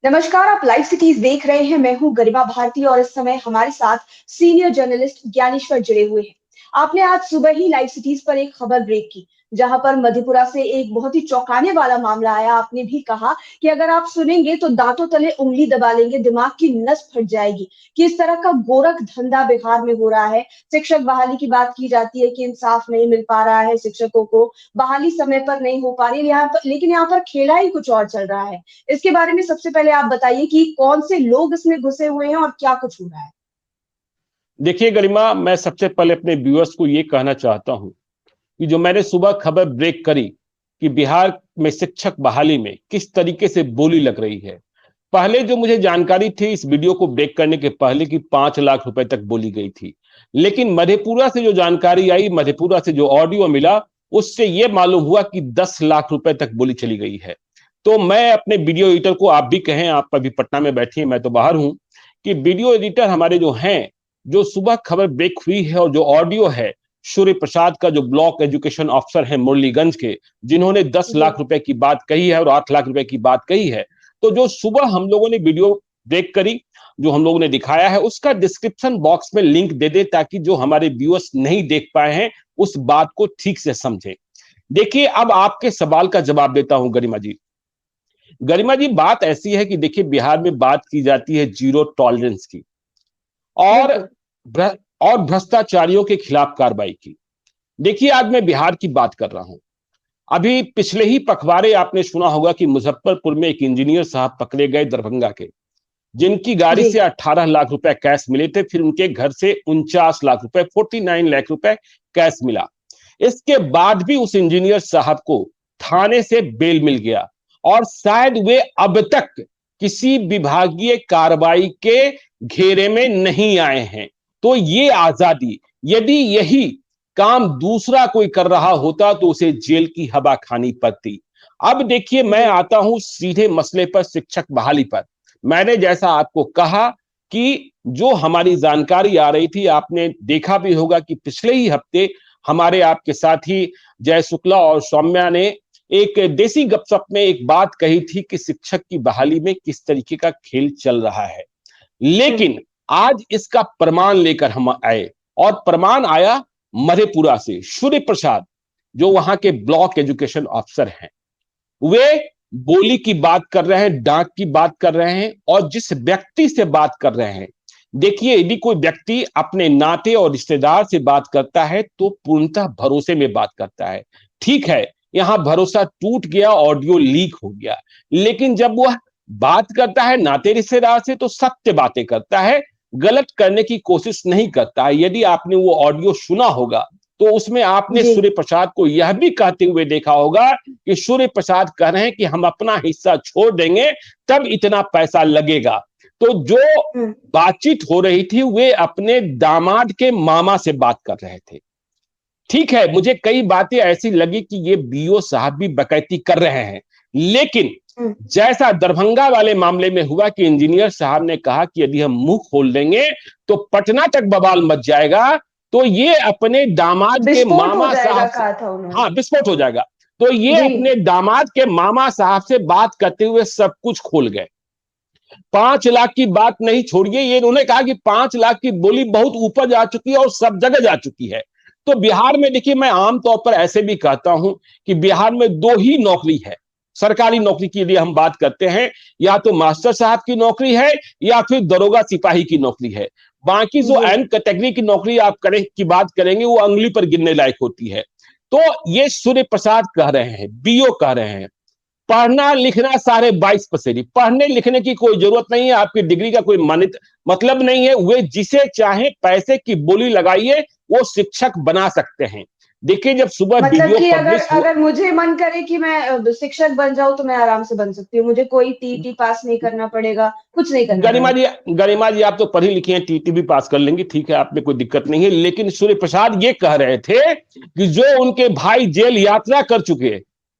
नमस्कार, आप live cities देख रहे हैं। मैं हूं गरिमा भारती और इस समय हमारे साथ सीनियर जर्नलिस्ट ज्ञानेश्वर जुड़े हुए हैं। आपने आज सुबह ही लाइव सिटीज पर एक खबर ब्रेक की, जहां पर मधेपुरा से एक बहुत ही चौंकाने वाला मामला आया। आपने भी कहा कि अगर आप सुनेंगे तो दांतों तले उंगली दबा लेंगे, दिमाग की नस फट जाएगी कि इस तरह का गोरख धंधा बिहार में हो रहा है। शिक्षक बहाली की बात की जाती है कि इंसाफ नहीं मिल पा रहा है, शिक्षकों को बहाली समय पर नहीं हो पा रही है यहाँ पर, लेकिन यहाँ पर खेला ही कुछ और चल रहा है। इसके बारे में सबसे पहले आप बताइए कि कौन से लोग इसमें घुसे हुए हैं और क्या कुछ हो रहा है। देखिए गरिमा, मैं सबसे पहले अपने व्यूअर्स को ये कहना चाहता हूं कि जो मैंने सुबह खबर ब्रेक करी कि बिहार में शिक्षक बहाली में किस तरीके से बोली लग रही है, पहले जो मुझे जानकारी थी इस वीडियो को ब्रेक करने के पहले कि 5 लाख रुपए तक बोली गई थी। लेकिन मधेपुरा से जो जानकारी आई, मधेपुरा से जो ऑडियो मिला, उससे यह मालूम हुआ कि 10 लाख रुपए तक बोली चली गई है। तो मैं अपने वीडियो एडिटर को, आप भी कहें, आप अभी पटना में बैठी हैं, मैं तो बाहर हूं, कि वीडियो एडिटर हमारे जो हैं, जो सुबह खबर ब्रेक हुई है और जो ऑडियो है सूर्य प्रसाद का, जो ब्लॉक एजुकेशन ऑफिसर है मुरलीगंज के, जिन्होंने 10 लाख रुपए की बात कही है और 8 लाख रुपए की बात कही है, तो जो सुबह हम लोगों ने वीडियो ब्रेक करी, जो हम लोगों ने दिखाया है, उसका डिस्क्रिप्शन बॉक्स में लिंक दे दे ताकि जो हमारे व्यूअर्स नहीं देख पाए हैं उस बात को ठीक से समझें। देखिए, अब आपके सवाल का जवाब देता हूं गरिमा जी। गरिमा जी, बात ऐसी है कि देखिए, बिहार में बात की जाती है जीरो टॉलरेंस की और भ्रष्टाचारियों के खिलाफ कार्रवाई की। देखिए, आज मैं बिहार की बात कर रहा हूं। अभी पिछले ही पखवाड़े आपने सुना होगा कि मुजफ्फरपुर में एक इंजीनियर साहब पकड़े गए दरभंगा के, जिनकी गाड़ी से 18 लाख रुपए कैश मिले थे। फिर उनके घर से 49 लाख रुपए, 49 लाख रुपए कैश मिला। इसके बाद भी उस इंजीनियर साहब को थाने से बेल मिल गया और शायद वे अब तक किसी विभागीय कार्रवाई के घेरे में नहीं आए हैं। तो ये आजादी, यदि यही काम दूसरा कोई कर रहा होता तो उसे जेल की हवा खानी पड़ती। अब देखिए, मैं आता हूं सीधे मसले पर, शिक्षक बहाली पर। मैंने जैसा आपको कहा कि जो हमारी जानकारी आ रही थी, आपने देखा भी होगा कि पिछले ही हफ्ते हमारे आपके साथी जय शुक्ला और सौम्या ने एक देसी गपशप में एक बात कही थी कि शिक्षक की बहाली में किस तरीके का खेल चल रहा है। लेकिन आज इसका प्रमाण लेकर हम आए और प्रमाण आया मधेपुरा से। सूर्य प्रसाद, जो वहां के ब्लॉक एजुकेशन ऑफिसर हैं, वे बोली की बात कर रहे हैं, डांट की बात कर रहे हैं और जिस व्यक्ति से बात कर रहे हैं, देखिए, यदि कोई व्यक्ति अपने नाते और रिश्तेदार से बात करता है तो पूर्णतः भरोसे में बात करता है। ठीक है, यहां भरोसा टूट गया, ऑडियो लीक हो गया, लेकिन जब वह बात करता है नाते रिश्तेदार से तो सत्य बातें करता है, गलत करने की कोशिश नहीं करता है। यदि आपने वो ऑडियो सुना होगा तो उसमें आपने सूर्य प्रसाद को यह भी कहते हुए देखा होगा कि सूर्य प्रसाद कह रहे हैं कि हम अपना हिस्सा छोड़ देंगे तब इतना पैसा लगेगा। तो जो बातचीत हो रही थी, वे अपने दामाद के मामा से बात कर रहे थे। ठीक है, मुझे कई बातें ऐसी लगी कि ये बीओ साहब भी डकैती कर रहे हैं, लेकिन जैसा दरभंगा वाले मामले में हुआ कि इंजीनियर साहब ने कहा कि यदि हम मुंह खोल देंगे तो पटना तक बवाल मच जाएगा, तो ये अपने दामाद के मामा साहब, हाँ, विस्फोट हो जाएगा, तो ये अपने दामाद के मामा साहब से बात करते हुए सब कुछ खोल गए। 5 लाख की बात नहीं छोड़िए, ये उन्होंने कहा कि 5 लाख की बोली बहुत ऊपर जा चुकी है और सब जगह जा चुकी है। तो बिहार में देखिए, मैं आमतौर पर ऐसे भी कहता हूं कि बिहार में 2 ही नौकरी है सरकारी नौकरी की, यदि हम बात करते हैं, या तो मास्टर साहब की नौकरी है या फिर दरोगा सिपाही की नौकरी है। बाकी जो एन कैटेगरी की नौकरी आप की बात करेंगे, वो अंगुली पर गिनने लायक होती है। तो ये सूर्य प्रसाद कह रहे हैं, बीओ कह रहे हैं, पढ़ना लिखना 22.5%, पढ़ने लिखने की कोई जरूरत नहीं है, आपकी डिग्री का कोई मतलब नहीं है। वे जिसे चाहे पैसे की बोली लगाइए, वो शिक्षक बना सकते हैं। देखिए, जब सुबह मतलब कि अगर मुझे मन करे कि मैं शिक्षक बन जाऊं तो मैं आराम से बन सकती हूँ, मुझे कोई टीटी पास नहीं करना पड़ेगा, कुछ नहीं करना। गरिमा जी, आप तो पढ़ी लिखी हैं, टीटी भी पास कर लेंगी, ठीक है, आप में कोई दिक्कत नहीं है। लेकिन सूर्य प्रसाद ये कह रहे थे कि जो उनके भाई जेल यात्रा कर चुके,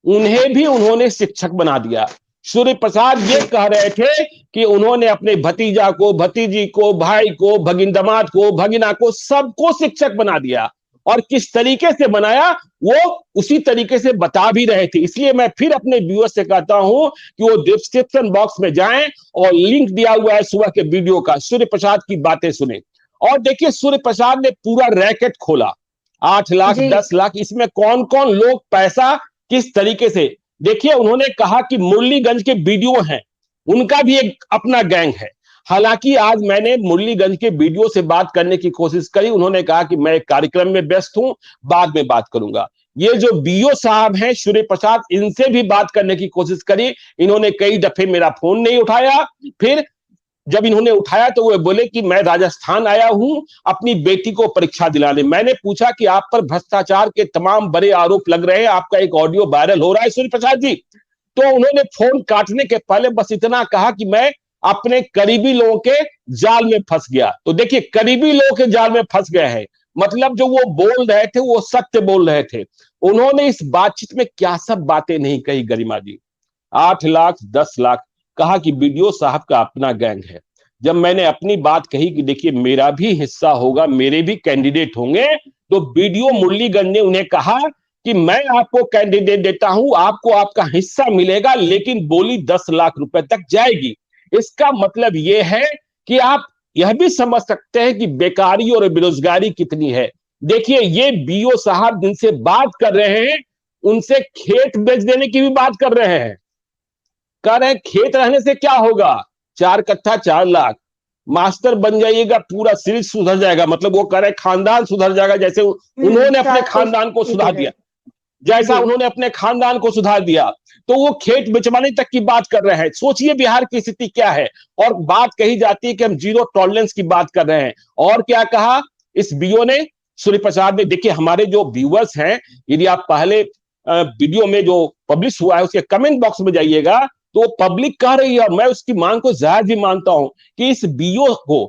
उन्हें भी उन्होंने शिक्षक बना दिया। सूर्य प्रसाद ये कह रहे थे कि उन्होंने अपने भतीजा को, भतीजी को, भाई को, भगिन दामाद को, भगिना को, सबको शिक्षक बना दिया और किस तरीके से बनाया वो उसी तरीके से बता भी रहे थे। इसलिए मैं फिर अपने व्यूअर्स से कहता हूं कि वो डिस्क्रिप्शन बॉक्स में जाएं और लिंक दिया हुआ है सुबह के वीडियो का, सूर्य प्रसाद की बातें सुने। और देखिए सूर्य प्रसाद ने पूरा रैकेट खोला, 8 लाख 10 लाख, इसमें कौन कौन लोग पैसा किस तरीके से। देखिए उन्होंने कहा कि मुरलीगंज के वीडियो हैं, उनका भी एक अपना गैंग है। हालांकि आज मैंने मुरलीगंज के वीडियो से बात करने की कोशिश करी, उन्होंने कहा कि मैं एक कार्यक्रम में व्यस्त हूं, बाद में बात करूंगा। ये जो बीओ साहब हैं सूर्य प्रसाद, इनसे भी बात करने की कोशिश करी, इन्होंने कई दफे मेरा फोन नहीं उठाया। फिर जब इन्होंने उठाया तो वो बोले कि मैं राजस्थान आया हूं अपनी बेटी को परीक्षा दिलाने। मैंने पूछा कि आप पर भ्रष्टाचार के तमाम बड़े आरोप लग रहे हैं, आपका एक ऑडियो वायरल हो रहा है सूर्य प्रसाद जी। तो उन्होंने फोन काटने के पहले बस इतना कहा कि मैं अपने करीबी लोगों के जाल में फंस गया। तो देखिए करीबी लोगों के जाल में फंस गए हैं, मतलब जो वो बोल रहे थे वो सत्य बोल रहे थे। उन्होंने इस बातचीत में क्या सब बातें नहीं कही गरिमा जी। 8 लाख 10 लाख, कहा कि बीडीओ साहब का अपना गैंग है। जब मैंने अपनी बात कही कि देखिए मेरा भी हिस्सा होगा, मेरे भी कैंडिडेट होंगे, तो बीडीओ मुरलीगंज ने उन्हें कहा कि मैं आपको कैंडिडेट देता हूं, आपको आपका हिस्सा मिलेगा, लेकिन बोली 10 लाख रुपए तक जाएगी। इसका मतलब यह है कि आप यह भी समझ सकते हैं कि बेकारी और बेरोजगारी कितनी है। देखिए ये बीओ साहब जिनसे बात कर रहे हैं, उनसे खेत बेच देने की भी बात कर रहे हैं। कह रहे हैं खेत रहने से क्या होगा, 4 कट्ठा 4 लाख, मास्टर बन जाइएगा, पूरा सीरीज सुधर जाएगा। मतलब वो कह रहे खानदान सुधर जाएगा, जैसे उन्होंने अपने खानदान को सुधार दिया, जैसा उन्होंने अपने खानदान को सुधार दिया, तो वो खेत बेचवाने तक की बात कर रहे हैं। सोचिए बिहार की स्थिति क्या है। और बात कही जाती है कि हम जीरो टॉलरेंस की बात कर रहे हैं। और क्या कहा इस बीओ ने, सूर्य प्रसाद ने। देखिए हमारे जो व्यूअर्स हैं, यदि आप पहले वीडियो में जो पब्लिश हुआ है उसके कमेंट बॉक्स में जाइएगा, तो पब्लिक कह रही है, और मैं उसकी मांग को जायज भी मानता हूं, कि इस बीओ को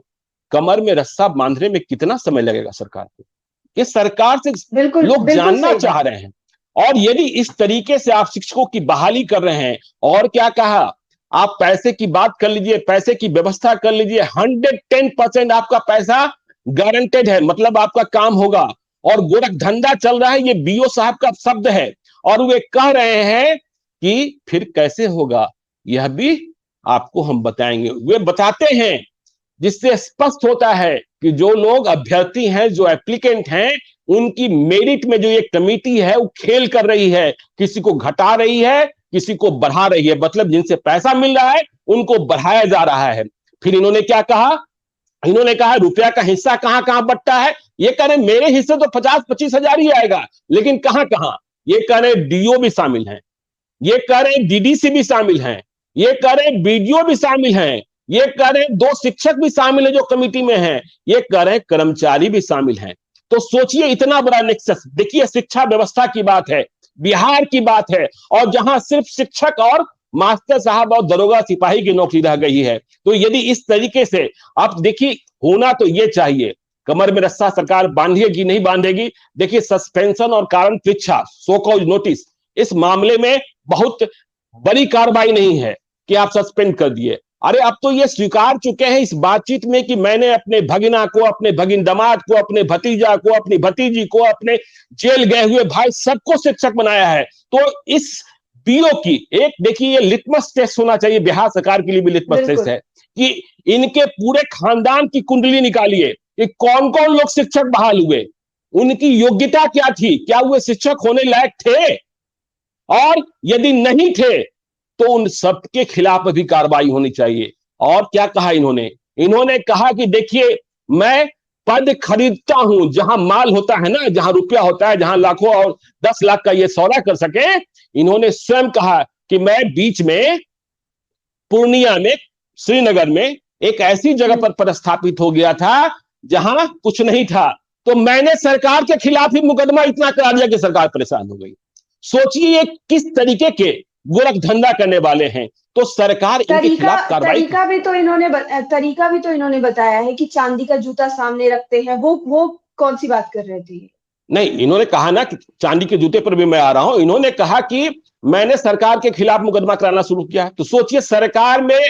कमर में रस्सा बांधने में कितना समय लगेगा सरकार को। ये सरकार से लोग जानना चाह रहे हैं। और यदि इस तरीके से आप शिक्षकों की बहाली कर रहे हैं, और क्या कहा, आप पैसे की बात कर लीजिए, पैसे की व्यवस्था कर लीजिए, 110% आपका पैसा गारंटेड है, मतलब आपका काम होगा। और गोरख धंधा चल रहा है, ये बीओ साहब का शब्द है। और वे कह रहे हैं कि फिर कैसे होगा यह भी आपको हम बताएंगे। वे बताते हैं, जिससे स्पष्ट होता है कि जो लोग अभ्यर्थी हैं, जो एप्लीकेंट हैं, उनकी मेरिट में जो ये कमेटी है वो खेल कर रही है, किसी को घटा रही है, किसी को बढ़ा रही है। मतलब जिनसे पैसा मिल रहा है उनको बढ़ाया जा रहा है। फिर इन्होंने क्या कहा, इन्होंने कहा रुपया का हिस्सा कहां कहां बंटता है। ये कह रहे मेरे हिस्से तो 50-25 हजार ही आएगा, लेकिन कहां कहां। ये कह रहे डीओ भी शामिल हैं, ये कह रहे डीडीसी भी शामिल हैं, ये कह रहे बीडीओ भी शामिल हैं, ये कह रहे 2 शिक्षक भी शामिल है जो कमेटी में हैं, ये कह रहे कर्मचारी भी शामिल हैं। तो सोचिए इतना बड़ा नेक्सस। देखिए शिक्षा व्यवस्था की बात है, बिहार की बात है, और जहां सिर्फ शिक्षक और मास्टर साहब और दरोगा सिपाही की नौकरी रह गई है। तो यदि इस तरीके से आप देखिए, होना तो ये चाहिए, कमर में रस्सा सरकार बांधेगी नहीं बांधेगी। देखिए सस्पेंशन और कारण परीक्षा, सो कॉज नोटिस, इस मामले में बहुत बड़ी कार्रवाई नहीं है कि आप सस्पेंड कर दिए। अरे अब तो ये स्वीकार चुके हैं इस बातचीत में कि मैंने अपने भगिना को, अपने भगिन दामाद को, अपने भतीजा को, अपनी भतीजी को, अपने जेल गए हुए भाई सबको शिक्षक बनाया है। तो इस बीओ की एक देखिए ये लिटमस टेस्ट होना चाहिए, बिहार सरकार के लिए भी लिटमस टेस्ट है कि इनके पूरे खानदान की कुंडली निकालिए कि कौन कौन लोग शिक्षक बहाल हुए, उनकी योग्यता क्या थी, क्या वे शिक्षक होने लायक थे, और यदि नहीं थे तो उन सबके खिलाफ भी कार्रवाई होनी चाहिए। और क्या कहा इन्होंने, इन्होंने कहा कि देखिए मैं पद खरीदता हूं, जहां माल होता है ना, जहां रुपया होता है, जहां लाखों और 10 लाख का ये सौदा कर सके। इन्होंने स्वयं कहा कि मैं बीच में पूर्णिया में, श्रीनगर में एक ऐसी जगह पर पदस्थापित हो गया था जहां कुछ नहीं था, तो मैंने सरकार के खिलाफ ही मुकदमा इतना करा दिया कि सरकार परेशान हो गई। सोचिए ये किस तरीके के गोरख धंधा करने वाले हैं। तो सरकार इनके खिलाफ कार्रवाई, तरीका भी तो इन्होंने बताया है कि चांदी का जूता सामने रखते हैं। वो कौन सी बात कर रहे थे? नहीं, इन्होंने कहा ना कि चांदी के जूते पर भी मैं आ रहा हूं। इन्होंने कहा कि मैंने सरकार के खिलाफ मुकदमा कराना शुरू किया है। तो सोचिए सरकार में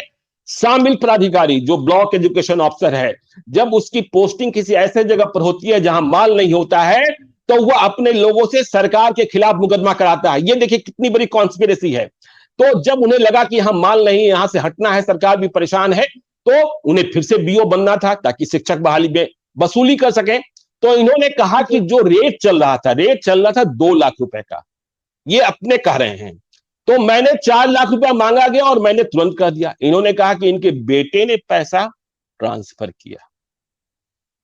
शामिल पदाधिकारी जो ब्लॉक एजुकेशन ऑफिसर है, जब उसकी पोस्टिंग किसी ऐसे जगह पर होती है जहां माल नहीं होता है, तो वह अपने लोगों से सरकार के खिलाफ मुकदमा कराता है। ये देखिए कितनी बड़ी कॉन्स्पिरेसी है। तो जब उन्हें लगा कि हम मान नहीं, यहां से हटना है, सरकार भी परेशान है, तो उन्हें फिर से बीओ बनना था ताकि शिक्षक बहाली में वसूली कर सकें। तो इन्होंने कहा कि जो रेट चल रहा था 2 लाख रुपए का, ये अपने कह रहे हैं। तो मैंने 4 लाख रुपया मांगा गया और मैंने तुरंत कह दिया। इन्होंने कहा कि इनके बेटे ने पैसा ट्रांसफर किया।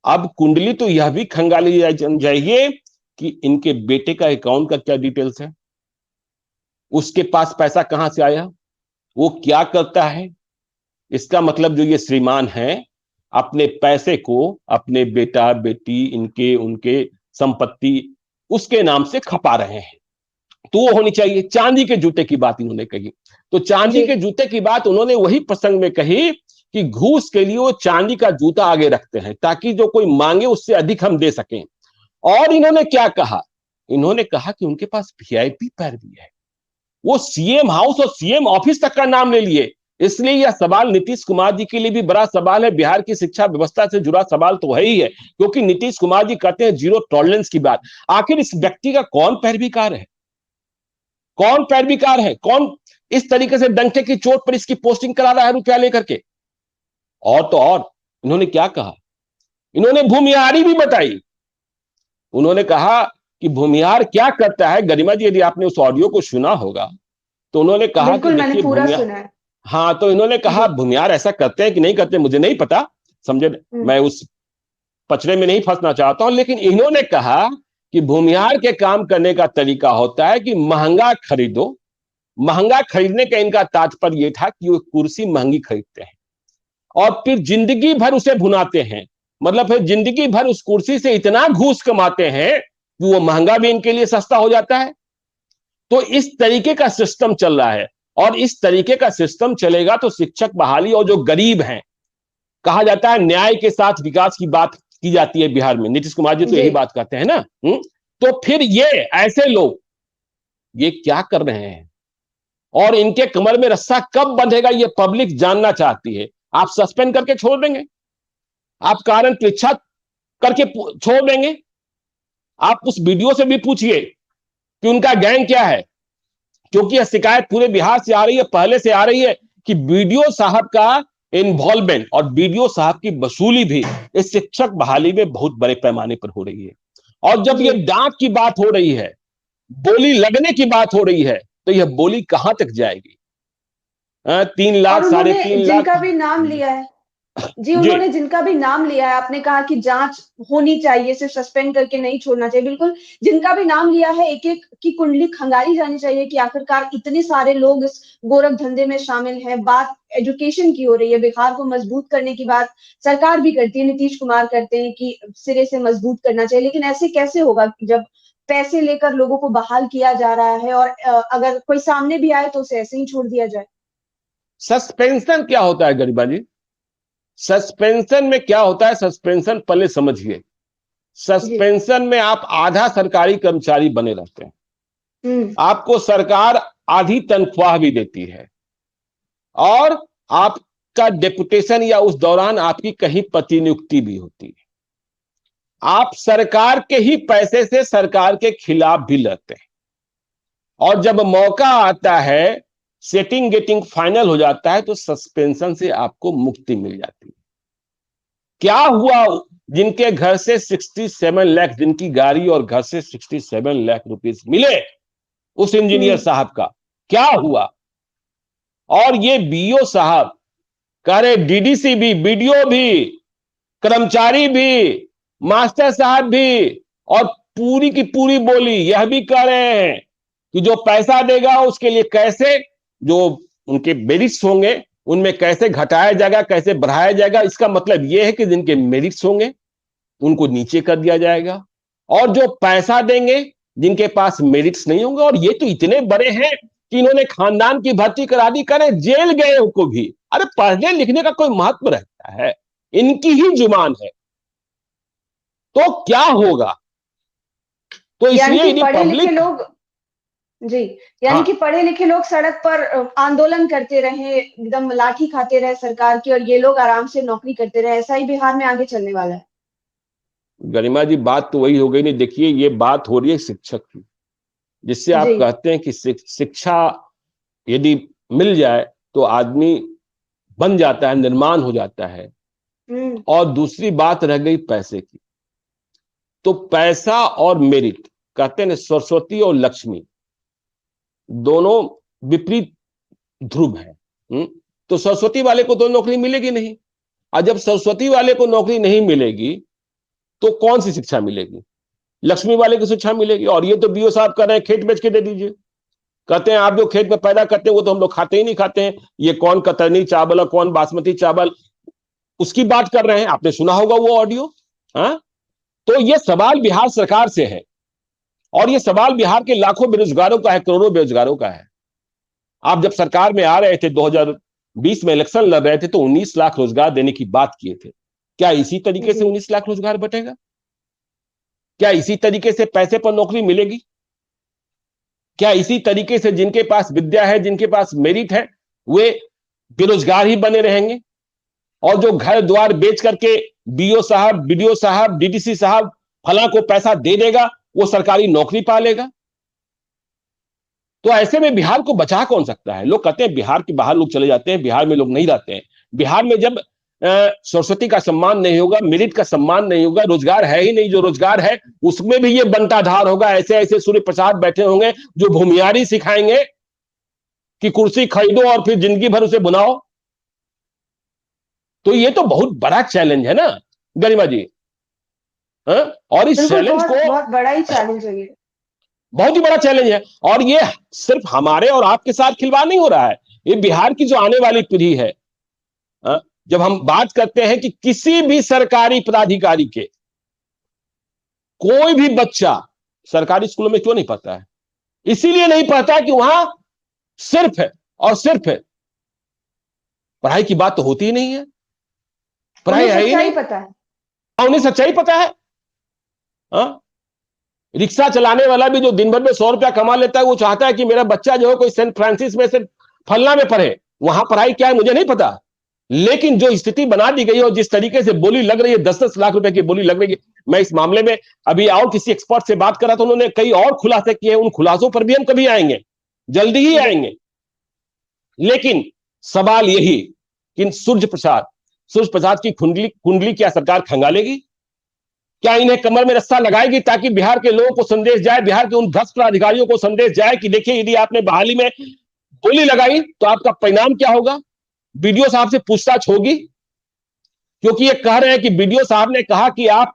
अब कुंडली तो यह भी खंगाली जाइए कि इनके बेटे का अकाउंट का क्या डिटेल्स है, उसके पास पैसा कहां से आया, वो क्या करता है। इसका मतलब जो ये श्रीमान है अपने पैसे को अपने बेटा बेटी इनके उनके संपत्ति उसके नाम से खपा रहे हैं। तो वो होनी चाहिए। चांदी के जूते की बात इन्होंने कही, तो चांदी के जूते की बात उन्होंने वही प्रसंग में कही कि घूस के लिए वो चांदी का जूता आगे रखते हैं ताकि जो कोई मांगे उससे अधिक हम दे सकें। और इन्होंने क्या कहा, इन्होंने कहा कि उनके पास वीआईपी पैरवी है। वो सीएम हाउस और सीएम ऑफिस तक का नाम ले लिए। इसलिए यह सवाल नीतीश कुमार जी के लिए भी बड़ा सवाल है। बिहार की शिक्षा व्यवस्था से जुड़ा सवाल तो है ही है, क्योंकि नीतीश कुमार जी कहते हैं जीरो टॉलरेंस की बात। आखिर इस व्यक्ति का कौन पैरवीकार है, कौन पैरवीकार है, कौन इस तरीके से डंके की चोट पर इसकी पोस्टिंग करा रहा है रुपया लेकर के। और तो और इन्होंने क्या कहा, इन्होंने भूमिहारी भी बताई। उन्होंने कहा कि भूमिहार क्या करता है। गरिमा जी, यदि आपने उस ऑडियो को सुना होगा तो उन्होंने कहा कि मैंने पूरा सुना है। हाँ, तो इन्होंने कहा भूमिहार ऐसा करते हैं कि नहीं करते मुझे नहीं पता, समझे, मैं उस पचड़े में नहीं फंसना चाहता हूं, लेकिन इन्होंने कहा कि भूमिहार के काम करने का तरीका होता है कि महंगा खरीदो। महंगा खरीदने का इनका तात्पर्य यह था कि वो कुर्सी महंगी खरीदते हैं और फिर जिंदगी भर उसे भुनाते हैं। मतलब फिर जिंदगी भर उस कुर्सी से इतना घूस कमाते हैं कि वो महंगा भी इनके लिए सस्ता हो जाता है। तो इस तरीके का सिस्टम चल रहा है और इस तरीके का सिस्टम चलेगा तो शिक्षक बहाली और जो गरीब हैं, कहा जाता है न्याय के साथ विकास की बात की जाती है बिहार में। नीतीश कुमार जी तो यही बात कहते हैं ना। तो फिर ये ऐसे लोग ये क्या कर रहे हैं और इनके कमर में रस्सा कब बंधेगा ये पब्लिक जानना चाहती है। आप सस्पेंड करके छोड़ देंगे, आप कारण परीक्षा करके छोड़ देंगे। आप उस वीडियो से भी पूछिए कि उनका गैंग क्या है, क्योंकि यह शिकायत पूरे बिहार से आ रही है, पहले से आ रही है कि बीडीओ साहब का इन्वॉल्वमेंट और बीडीओ साहब की वसूली भी इस शिक्षक बहाली में बहुत बड़े पैमाने पर हो रही है। और जब ये डांट की बात हो रही है, बोली लगने की बात हो रही है, तो यह बोली कहां तक जाएगी। 3 लाख 3.5 लाख जिनका भी नाम लिया है जी, उन्होंने जिनका भी नाम लिया है, आपने कहा कि जांच होनी चाहिए, सिर्फ सस्पेंड करके नहीं छोड़ना चाहिए। बिल्कुल, जिनका भी नाम लिया है एक एक की कुंडली खंगाली जानी चाहिए कि आखिरकार इतने सारे लोग इस गोरख धंधे में शामिल हैं। बात एजुकेशन की हो रही है, बिहार को मजबूत करने की बात सरकार भी करती है, नीतीश कुमार करते हैं कि सिरे से मजबूत करना चाहिए। लेकिन ऐसे कैसे होगा जब पैसे लेकर लोगों को बहाल किया जा रहा है और अगर कोई सामने भी आए तो उसे ऐसे ही छोड़ दिया जाए। सस्पेंशन क्या होता है गरिमा जी? सस्पेंशन में क्या होता है, सस्पेंशन पहले समझिए। सस्पेंशन में आप आधा सरकारी कर्मचारी बने रहते हैं, आपको सरकार आधी तनख्वाह भी देती है और आपका डेपुटेशन या उस दौरान आपकी कहीं प्रतिनियुक्ति भी होती है। आप सरकार के ही पैसे से सरकार के खिलाफ भी लड़ते हैं और जब मौका आता है, सेटिंग गेटिंग फाइनल हो जाता है, तो सस्पेंशन से आपको मुक्ति मिल जाती है। क्या हुआ जिनके घर से 67 लाख, जिनकी गाड़ी और घर से 67 लाख रुपीस मिले उस इंजीनियर साहब का क्या हुआ? और ये बीओ साहब कह रहे डीडीसी भी, बीडीओ भी, कर्मचारी भी, मास्टर साहब भी, और पूरी की पूरी बोली यह भी कह रहे हैं कि जो पैसा देगा उसके लिए कैसे जो उनके मेरिट्स होंगे उनमें कैसे घटाया जाएगा, कैसे बढ़ाया जाएगा। इसका मतलब यह है कि जिनके मेरिट्स होंगे उनको नीचे कर दिया जाएगा और जो पैसा देंगे जिनके पास मेरिट्स नहीं होंगे। और ये तो इतने बड़े हैं कि इन्होंने खानदान की भर्ती करा दी, करे जेल गए उनको भी। अरे पढ़ने लिखने का कोई महत्व रहता है? इनकी ही जुबान है तो क्या होगा? तो इसलिए पढ़े लिखे लोग जी, यानी कि पढ़े लिखे लोग सड़क पर आंदोलन करते रहे, एकदम लाठी खाते रहे सरकार की, और ये लोग आराम से नौकरी करते रहे। ऐसा ही बिहार में आगे चलने वाला है। गरिमा जी, बात तो वही हो गई नहीं। देखिए, ये बात हो रही है शिक्षक की, जिससे आप जी। कहते हैं कि शिक्षा यदि मिल जाए तो आदमी बन जाता है, निर्माण हो जाता है। और दूसरी बात रह गई पैसे की। तो पैसा और मेरिट, कहते हैं ना, सरस्वती और लक्ष्मी दोनों विपरीत ध्रुव है। तो सरस्वती वाले को तो नौकरी मिलेगी नहीं, और जब सरस्वती वाले को नौकरी नहीं मिलेगी तो कौन सी शिक्षा मिलेगी? लक्ष्मी वाले की शिक्षा मिलेगी। और ये तो बीओ साहब कर रहे हैं, खेत बेच के दे दीजिए। कहते हैं आप जो खेत में पैदा करते हैं वो तो हम लोग खाते ही नहीं खाते हैं। ये कौन कतरनी चावल और कौन बासमती चावल, उसकी बात कर रहे हैं। आपने सुना होगा वो ऑडियो। हाँ, तो ये सवाल बिहार सरकार से है, और ये सवाल बिहार के लाखों बेरोजगारों का है, करोड़ों बेरोजगारों का है। आप जब सरकार में आ रहे थे, 2020 में इलेक्शन लड़ रहे थे, तो 19 लाख रोजगार देने की बात किए थे। क्या इसी तरीके से 19 लाख रोजगार बटेगा? क्या इसी तरीके से पैसे पर नौकरी मिलेगी? क्या इसी तरीके से जिनके पास विद्या है, जिनके पास मेरिट है, वे बेरोजगार ही बने रहेंगे? और जो घर द्वार बेच करके बीओ साहब, बीडीओ साहब, डीडीसी साहब फला को पैसा दे देगा, वो सरकारी नौकरी पा लेगा। तो ऐसे में बिहार को बचा कौन सकता है? लोग कहते हैं बिहार के बाहर लोग चले जाते हैं, बिहार में लोग नहीं रहते हैं। बिहार में जब सरस्वती का सम्मान नहीं होगा, मेरिट का सम्मान नहीं होगा, रोजगार है ही नहीं, जो रोजगार है उसमें भी ये बंटाधार होगा। ऐसे ऐसे सूर्य प्रसाद बैठे होंगे जो भूमियारी सिखाएंगे कि कुर्सी खरीदो और फिर जिंदगी भर उसे बुनाओ। तो ये तो बहुत बड़ा चैलेंज है ना गरिमा जी। और इस चैलेंज को, बहुत बड़ा ही चैलेंज है, बहुत ही बड़ा चैलेंज है। और ये सिर्फ हमारे और आपके साथ खिलवाड़ नहीं हो रहा है, ये बिहार की जो आने वाली पीढ़ी है। जब हम बात करते हैं कि किसी भी सरकारी पदाधिकारी के, कोई भी बच्चा सरकारी स्कूलों में क्यों नहीं पढ़ता है? इसीलिए नहीं पढ़ता कि वहां सिर्फ है और सिर्फ है, पढ़ाई की बात तो होती ही नहीं है। पढ़ाई है ही नहीं, पता है, उन्हें सच्चाई पता है। रिक्शा चलाने वाला भी जो दिन भर में 100 रुपया कमा लेता है, वो चाहता है कि मेरा बच्चा जो है कोई सेंट फ्रांसिस में से फलना में पढ़े। वहां पढ़ाई क्या है मुझे नहीं पता, लेकिन जो स्थिति बना दी गई है और जिस तरीके से बोली लग रही है, 10-10 लाख रुपए की बोली लग रही है। मैं इस मामले में अभी और किसी एक्सपर्ट से बात करा तो उन्होंने कई और खुलासे किए। उन खुलासों पर भी हम कभी आएंगे, जल्दी ही आएंगे। लेकिन सवाल यही कि सूर्य प्रसाद की कुंडली क्या सरकार खंगालेगी? क्या इन्हें कमर में रस्सा लगाएगी ताकि बिहार के लोगों को संदेश जाए, बिहार के उन भ्रष्ट अधिकारियों को संदेश जाए कि देखिए, यदि आपने बहाली में बोली लगाई तो आपका परिणाम क्या होगा? बीडीओ साहब से पूछताछ होगी, क्योंकि ये कह रहे हैं कि बीडीओ साहब ने कहा कि आप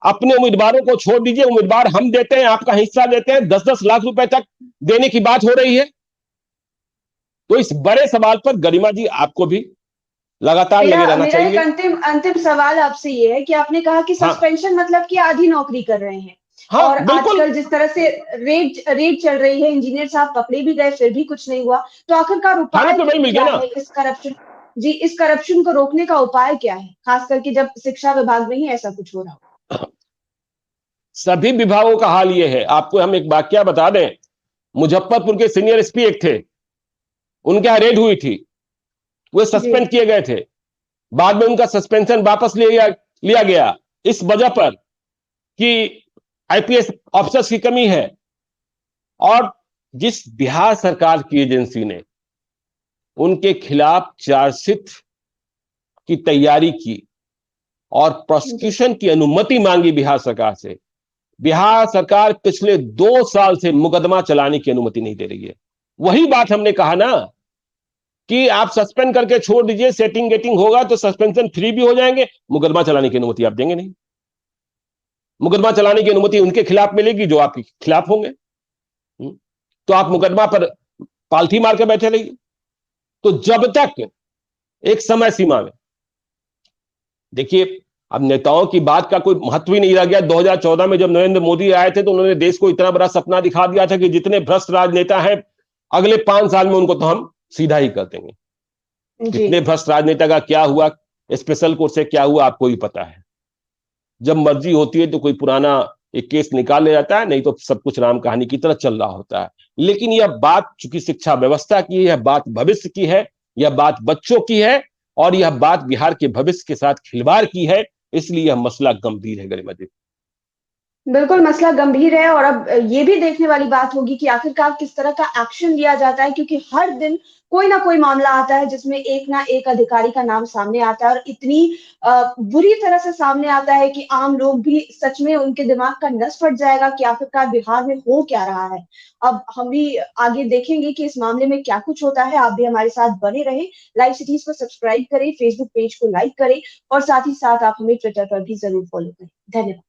अपने उम्मीदवारों को छोड़ दीजिए, उम्मीदवार हम देते हैं, आपका हिस्सा देते हैं। 10-10 लाख रुपए तक देने की बात हो रही है। तो इस बड़े सवाल पर गरिमा जी आपको भी लगातार लगे रहना चाहिए। मेरा एक अंतिम सवाल आपसे ये है कि आपने कहा कि सस्पेंशन मतलब कि आधी नौकरी कर रहे हैं। और आजकल जिस तरह से रेड चल रही है, इंजीनियर साहब पकड़े भी गए फिर भी कुछ नहीं हुआ, तो आखिरकार उपाय क्या है इस करप्शन? जी, इस करप्शन को रोकने का उपाय क्या है, खास करके जब शिक्षा विभाग में ही ऐसा कुछ हो रहा हो? सभी विभागों का हाल ये है। आपको हम एक वाकया बता दें, मुजफ्फरपुर के सीनियर एसपी एक थे, उनके यहाँ रेड हुई थी, वे सस्पेंड किए गए थे। बाद में उनका सस्पेंशन वापस लिया गया इस वजह पर कि आईपीएस ऑफिसर्स की कमी है। और जिस बिहार सरकार की एजेंसी ने उनके खिलाफ चार्जशीट की तैयारी की और प्रोसिक्यूशन की अनुमति मांगी बिहार सरकार से, बिहार सरकार पिछले 2 साल से मुकदमा चलाने की अनुमति नहीं दे रही है। वही बात हमने कहा ना कि आप सस्पेंड करके छोड़ दीजिए, सेटिंग गेटिंग होगा तो सस्पेंशन फ्री भी हो जाएंगे, मुकदमा चलाने की अनुमति आप देंगे नहीं। मुकदमा चलाने की अनुमति उनके खिलाफ मिलेगी जो आपके खिलाफ होंगे। तो आप मुकदमा पर पालथी मार के बैठे रहिए। तो जब तक एक समय सीमा में, देखिए, अब नेताओं की बात का कोई महत्व ही नहीं रह गया। 2014 में जब नरेंद्र मोदी आए थे तो उन्होंने देश को इतना बड़ा सपना दिखा दिया था कि जितने भ्रष्ट राजनेता हैं अगले 5 साल में उनको तो हम सीधा ही कर देंगे। कितने भ्रष्ट राजनेता का क्या हुआ, स्पेशल कोर्ट से क्या हुआ, आपको ही पता है। जब मर्जी होती है तो कोई पुराना एक केस निकाल ले जाता है, नहीं तो सब कुछ राम कहानी की तरह चल रहा होता है। लेकिन यह बात चूंकि शिक्षा व्यवस्था की है, यह बात भविष्य की है, यह बात बच्चों की है, और यह बात बिहार के भविष्य के साथ खिलवाड़ की है, इसलिए यह मसला गंभीर है गरिमा जी। बिल्कुल, मसला गंभीर है और अब ये भी देखने वाली बात होगी कि आखिरकार किस तरह का एक्शन लिया जाता है, क्योंकि हर दिन कोई ना कोई मामला आता है जिसमें एक ना एक अधिकारी का नाम सामने आता है और इतनी बुरी तरह से सामने आता है कि आम लोग भी सच में उनके दिमाग का नस फट जाएगा कि आखिरकार बिहार में हो क्या रहा है। अब हम भी आगे देखेंगे कि इस मामले में क्या कुछ होता है। आप भी हमारे साथ बने रहें, लाइव सिटीज़ को सब्सक्राइब करें, फेसबुक पेज को लाइक करें और साथ ही साथ आप हमें ट्विटर पर भी ज़रूर फॉलो करें। धन्यवाद।